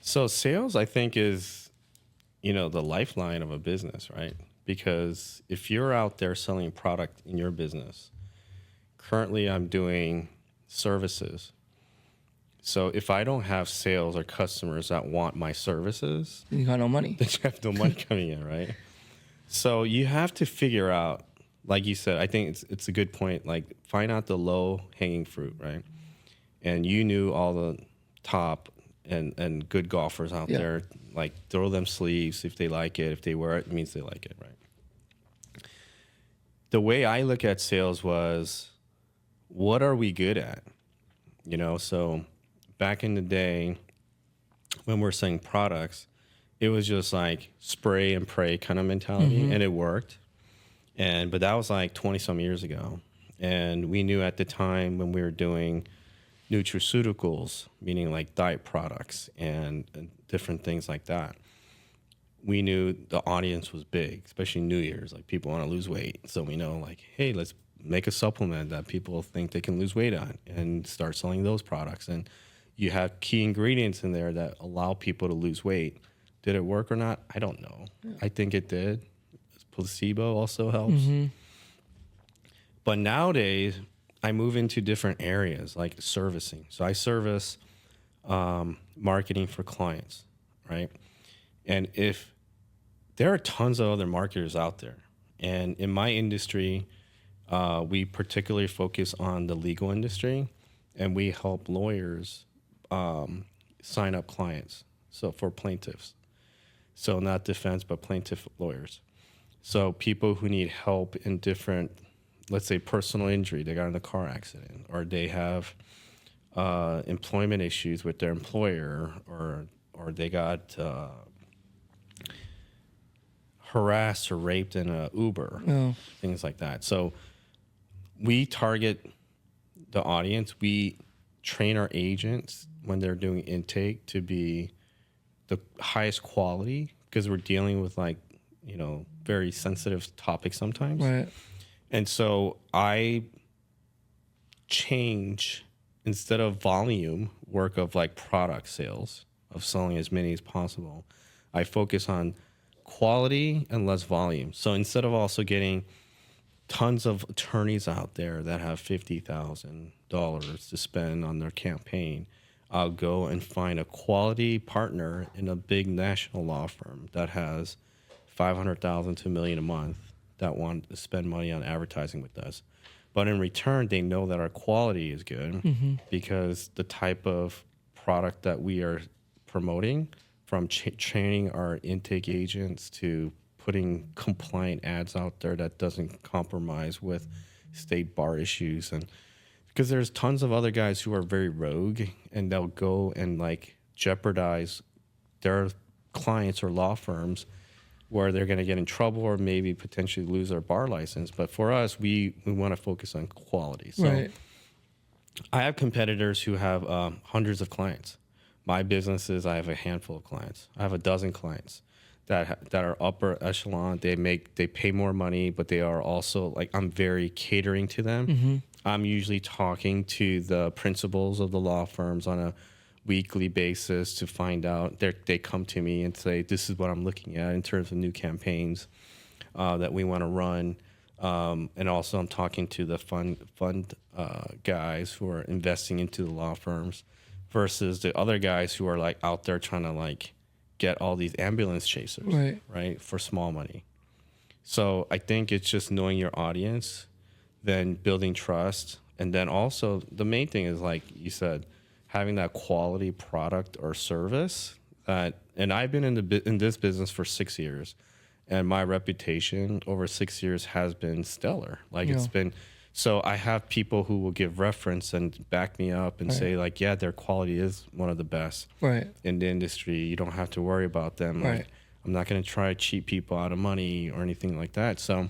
So sales, I think, is, the lifeline of a business, right? Because if you're out there selling product in your business, currently I'm doing services. So if I don't have sales or customers that want my services, You got no money. then you have no money coming in, right? So you have to figure out, like you said, I think it's a good point. Like find out the low hanging fruit, right? And you knew all the top and good golfers out Yeah. there. Like throw them sleeves if they like it. If they wear it, it means they like it, right? The way I look at sales was, what are we good at? So back in the day when we're selling products, it was just like spray and pray kind of mentality, and it worked. But that was like 20 some years ago. And we knew at the time when we were doing nutraceuticals, meaning like diet products and different things like that, we knew the audience was big, especially New Year's. Like people want to lose weight. So we know like, hey, let's make a supplement that people think they can lose weight on and start selling those products. And you have key ingredients in there that allow people to lose weight. Did it work or not? I don't know. Yeah. I think it did. Placebo also helps. But nowadays, I move into different areas like servicing. So I service marketing for clients, right? And if there are tons of other marketers out there, and in my industry, we particularly focus on the legal industry, and we help lawyers sign up clients. So for plaintiffs, so not defense, but plaintiff lawyers. So people who need help in different, let's say personal injury, they got in a car accident, or they have employment issues with their employer, or they got harassed or raped in a Uber, things like that. So we target the audience. We train our agents when they're doing intake to be the highest quality, because we're dealing with very sensitive topics sometimes. Right. And so I change, instead of volume work of like product sales, of selling as many as possible, I focus on quality and less volume. So instead of also getting tons of attorneys out there that have $50,000 to spend on their campaign, I'll go and find a quality partner in a big national law firm that has $500,000 to $1 million a month that want to spend money on advertising with us. But in return, they know that our quality is good, because the type of product that we are promoting, from training our intake agents to putting compliant ads out there that doesn't compromise with state bar issues. And because there's tons of other guys who are very rogue, and they'll go and like jeopardize their clients or law firms, where they're going to get in trouble or maybe potentially lose their bar license. But for us, we want to focus on quality. So Right. I have competitors who have hundreds of clients. My business is, I have a handful of clients. I have a dozen clients that are upper echelon. They pay more money, but they are also like, I'm very catering to them. I'm usually talking to the principals of the law firms on a weekly basis to find out. They come to me and say, this is what I'm looking at in terms of new campaigns that we want to run. And also I'm talking to the fund guys who are investing into the law firms, versus the other guys who are like out there trying to like get all these ambulance chasers, right, for small money. So I think it's just knowing your audience, then building trust, and then also the main thing is, like you said, having that quality product or service. And I've been in this business for 6 years, and my reputation over 6 years has been stellar. Like it's been. So I have people who will give reference and back me up and say like, yeah, their quality is one of the best in the industry. You don't have to worry about them. Like, I'm not going to try to cheat people out of money or anything like that. So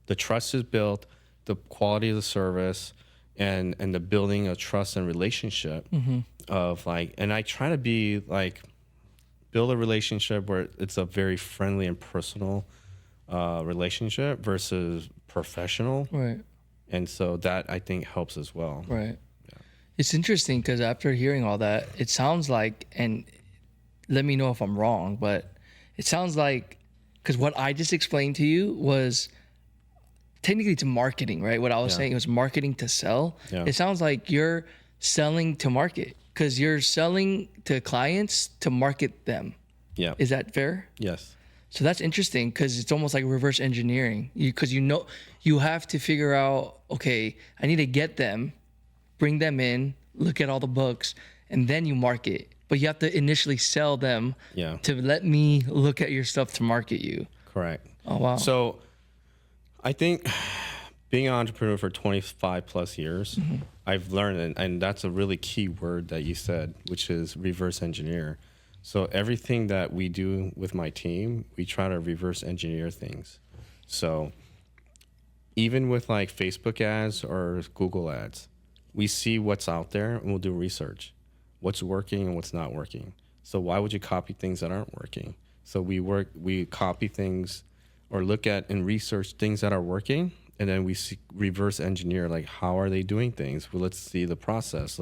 the trust is built, the quality of the service, and the building of trust and relationship of like, and I try to be like, build a relationship where it's a very friendly and personal relationship versus professional. Right. And so that, I think, helps as well. Right. Yeah. It's interesting because after hearing all that, it sounds like, and let me know if I'm wrong, but it sounds like, because what I just explained to you was technically to marketing, right? What I was saying was marketing to sell. Yeah. It sounds like you're selling to market because you're selling to clients to market them. Yeah. Is that fair? Yes. So that's interesting because it's almost like reverse engineering. Because you have to figure out, okay, I need to get them, bring them in, look at all the books, and then you market. But you have to initially sell them to let me look at your stuff to market you. Correct. Oh, wow. So I think being an entrepreneur for 25 plus years, I've learned, and that's a really key word that you said, which is reverse engineer. So everything that we do with my team, we try to reverse engineer things. So even with like Facebook ads or Google ads, we see what's out there and we'll do research. What's working and what's not working. So why would you copy things that aren't working? So we copy things or look at and research things that are working, and then we reverse engineer, like, how are they doing things? Well, let's see the process.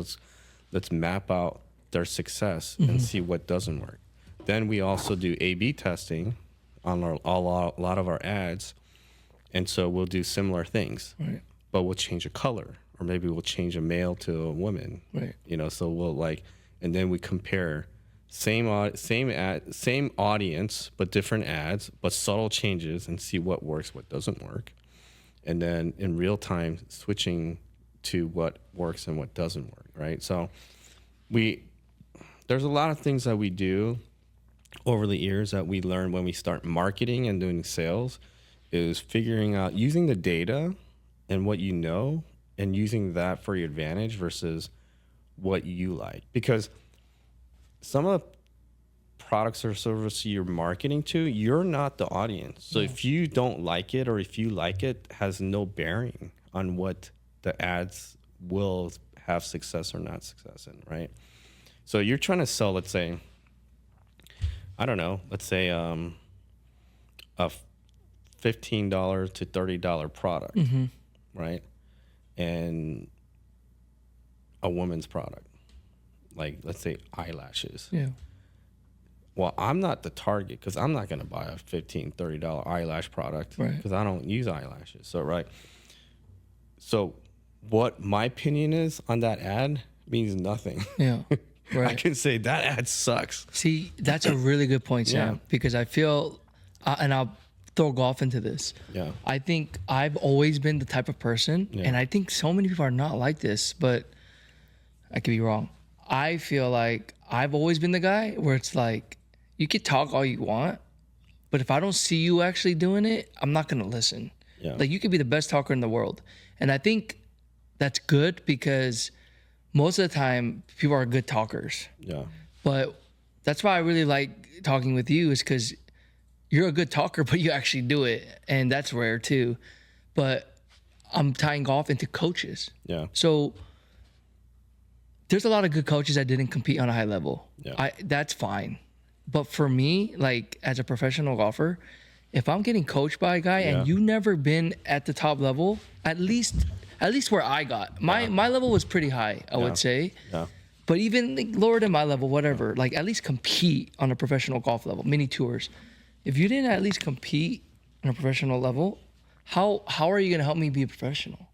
Let's map out their success and see what doesn't work. Then we also do A/B testing on a lot of our ads, and so we'll do similar things, Right. but we'll change a color, or maybe we'll change a male to a woman. Right. You know, so we'll like, and then we compare same audience but different ads, but subtle changes, and see what works, what doesn't work, and then in real time switching to what works and what doesn't work. Right. So there's a lot of things that we do over the years that we learn when we start marketing and doing sales, is figuring out using the data and what you know and using that for your advantage versus what you like. Because some of the products or services you're marketing to, you're not the audience. So if you don't like it, or if you like it, has no bearing on what the ads will have success or not success in, right? So you're trying to sell, let's say, I don't know, let's say a $15 to $30 product, right? And a woman's product, like, let's say eyelashes. Yeah. Well, I'm not the target because I'm not going to buy a $15, $30 eyelash product because I don't use eyelashes. So, right. So what my opinion is on that ad means nothing. Yeah. Right. I can say that ad sucks. See, that's a really good point, Sam, because I feel, and I'll throw golf into this. Yeah. I think I've always been the type of person, and I think so many people are not like this, but I could be wrong. I feel like I've always been the guy where it's like, you could talk all you want, but if I don't see you actually doing it, I'm not going to listen. Yeah. Like, you could be the best talker in the world. And I think that's good because most of the time people are good talkers. Yeah. But that's why I really like talking with you, is because you're a good talker, but you actually do it. And that's rare too. But I'm tying golf into coaches. Yeah. So there's a lot of good coaches that didn't compete on a high level. Yeah. That's fine. But for me, like, as a professional golfer, if I'm getting coached by a guy and you never been at the top level, at least where I got, my level was pretty high, I would say. Yeah. But even like lower than my level, whatever, like, at least compete on a professional golf level, mini tours. If you didn't at least compete on a professional level, how are you going to help me be a professional?